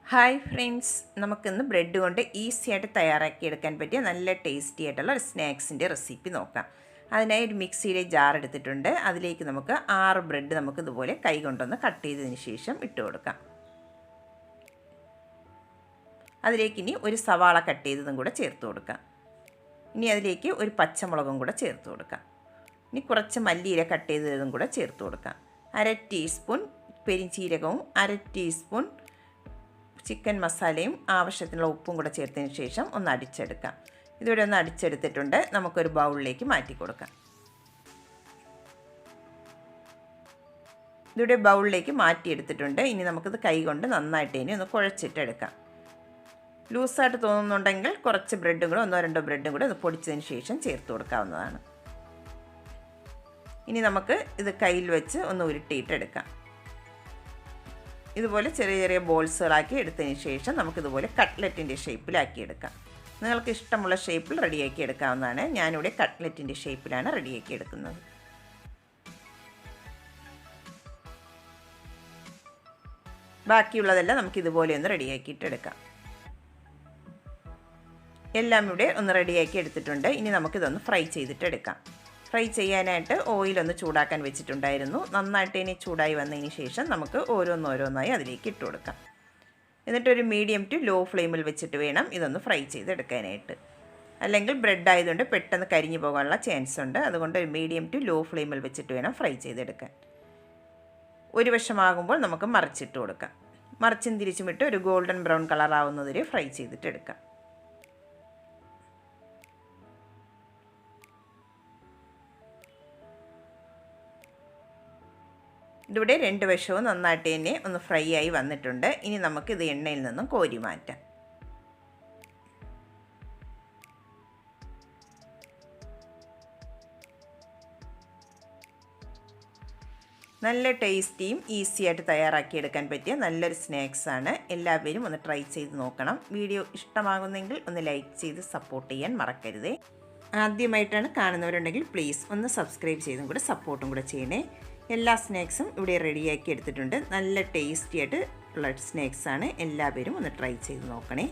Hi friends, നമുക്കിന്ന് bread കൊണ്ട് easy ആയിട്ട് തയ്യാറാക്കിയെടുക്കാൻ പറ്റിയ നല്ല ടേസ്റ്റി ആയിട്ടുള്ള ഒരു സ്നാക്സിൻ്റെ റെസിപ്പി നോക്കാം. അതിനായി ഒരു മിക്സിയിലെ ജാർ എടുത്തിട്ടുണ്ട്. അതിലേക്ക് നമുക്ക് 6 ബ്രെഡ് നമുക്ക് ഇതുപോലെ കൈ കൊണ്ടൊന്ന് കട്ട് ചെയ്തതിന് ശേഷം ഇട്ട് കൊടുക്കാം. അതിലേക്ക് ഇനി ഒരു സവാള കട്ട് ചെയ്തതും കൂടെ ചേർത്ത് കൊടുക്കാം. ഇനി അതിലേക്ക് ഒരു പച്ചമുളകും കൂടെ ചേർത്ത് കൊടുക്കാം. ഇനി കുറച്ച് മല്ലിയില കട്ട് ചെയ്തതും കൂടെ ചേർത്ത് കൊടുക്കാം. 1/2 ടീസ്പൂൺ പെരിഞ്ചീരകവും 1/2 ടീസ്പൂൺ ചിക്കൻ മസാലയും ആവശ്യത്തിനുള്ള ഉപ്പും കൂടെ ചേർത്തതിന് ശേഷം ഒന്ന് അടിച്ചെടുക്കാം. ഇതിവിടെ ഒന്ന് അടിച്ചെടുത്തിട്ടുണ്ട്. നമുക്കൊരു ബൗളിലേക്ക് മാറ്റി കൊടുക്കാം. ഇതിവിടെ ബൗളിലേക്ക് മാറ്റിയെടുത്തിട്ടുണ്ട്. ഇനി നമുക്കിത് കൈ കൊണ്ട് നന്നായിട്ട് ഇനി ഒന്ന് കുഴച്ചിട്ടെടുക്കാം. ലൂസായിട്ട് തോന്നുന്നുണ്ടെങ്കിൽ കുറച്ച് ബ്രെഡും കൂടെ 1-2 ബ്രെഡും കൂടെ ഒന്ന് പൊടിച്ചതിന് ശേഷം ചേർത്ത് കൊടുക്കാവുന്നതാണ്. ഇനി നമുക്ക് ഇത് കയ്യിൽ വെച്ച് ഒന്ന് ഉരുട്ടിയിട്ടെടുക്കാം. ഇതുപോലെ ചെറിയ ചെറിയ ബോൾസുകളാക്കി എടുത്തതിന് ശേഷം നമുക്കിതുപോലെ കട്ട്ലറ്റിൻ്റെ ഷേപ്പിലാക്കി എടുക്കാം. നിങ്ങൾക്ക് ഇഷ്ടമുള്ള ഷേപ്പിൽ റെഡിയാക്കി എടുക്കാവുന്നതാണ്. ഞാനിവിടെ കട്ട്ലറ്റിൻ്റെ ഷേപ്പിലാണ് റെഡിയാക്കി എടുക്കുന്നത്. ബാക്കിയുള്ളതെല്ലാം നമുക്കിതുപോലെ ഒന്ന് റെഡിയാക്കിയിട്ടെടുക്കാം. എല്ലാം ഇവിടെ ഒന്ന് റെഡിയാക്കി എടുത്തിട്ടുണ്ട്. ഇനി നമുക്കിതൊന്ന് ഫ്രൈ ചെയ്തിട്ടെടുക്കാം. ഫ്രൈ ചെയ്യാനായിട്ട് ഓയിലൊന്ന് ചൂടാക്കാൻ വെച്ചിട്ടുണ്ടായിരുന്നു. നന്നായിട്ട് ഇനി ചൂടായി വന്നതിന് ശേഷം നമുക്ക് ഓരോന്നോരോന്നായി അതിലേക്ക് ഇട്ട് കൊടുക്കാം. എന്നിട്ടൊരു മീഡിയം ടു ലോ ഫ്ലെയിമിൽ വെച്ചിട്ട് വേണം ഇതൊന്ന് ഫ്രൈ ചെയ്തെടുക്കാനായിട്ട്. അല്ലെങ്കിൽ ബ്രെഡ് ആയതുകൊണ്ട് പെട്ടെന്ന് കരിഞ്ഞു പോകാനുള്ള ചാൻസ് ഉണ്ട്. അതുകൊണ്ട് ഒരു മീഡിയം ടു ലോ ഫ്ലെയിമിൽ വെച്ചിട്ട് വേണം ഫ്രൈ ചെയ്തെടുക്കാൻ. ഒരു വശമാകുമ്പോൾ നമുക്ക് മറിച്ചിട്ട് കൊടുക്കാം. മറിച്ചും തിരിച്ചുമിട്ട് ഒരു ഗോൾഡൻ ബ്രൗൺ കളർ ആവുന്നതുവരെ ഫ്രൈ ചെയ്തിട്ടെടുക്കാം. ഇതിവിടെ 2 വശവും നന്നായിട്ട് തന്നെ ഒന്ന് ഫ്രൈ ആയി വന്നിട്ടുണ്ട്. ഇനി നമുക്കിത് എണ്ണയിൽ നിന്നും കോരി മാറ്റാം. നല്ല ടേസ്റ്റിയും ഈസിയായിട്ട് തയ്യാറാക്കിയെടുക്കാൻ പറ്റിയ നല്ലൊരു സ്നാക്സാണ്. എല്ലാവരും ഒന്ന് ട്രൈ ചെയ്ത് നോക്കണം. വീഡിയോ ഇഷ്ടമാകുന്നെങ്കിൽ ഒന്ന് ലൈക്ക് ചെയ്ത് സപ്പോർട്ട് ചെയ്യാൻ മറക്കരുതേ. ആദ്യമായിട്ടാണ് കാണുന്നവരുണ്ടെങ്കിൽ പ്ലീസ് ഒന്ന് സബ്സ്ക്രൈബ് ചെയ്തും കൂടെ സപ്പോർട്ടും കൂടെ ചെയ്യണേ. എല്ലാ സ്നാക്സും ഇവിടെ റെഡിയാക്കി എടുത്തിട്ടുണ്ട്. നല്ല ടേസ്റ്റി ആയിട്ട് ഉള്ള സ്നാക്സാണ്. എല്ലാവരും ഒന്ന് ട്രൈ ചെയ്ത് നോക്കണേ.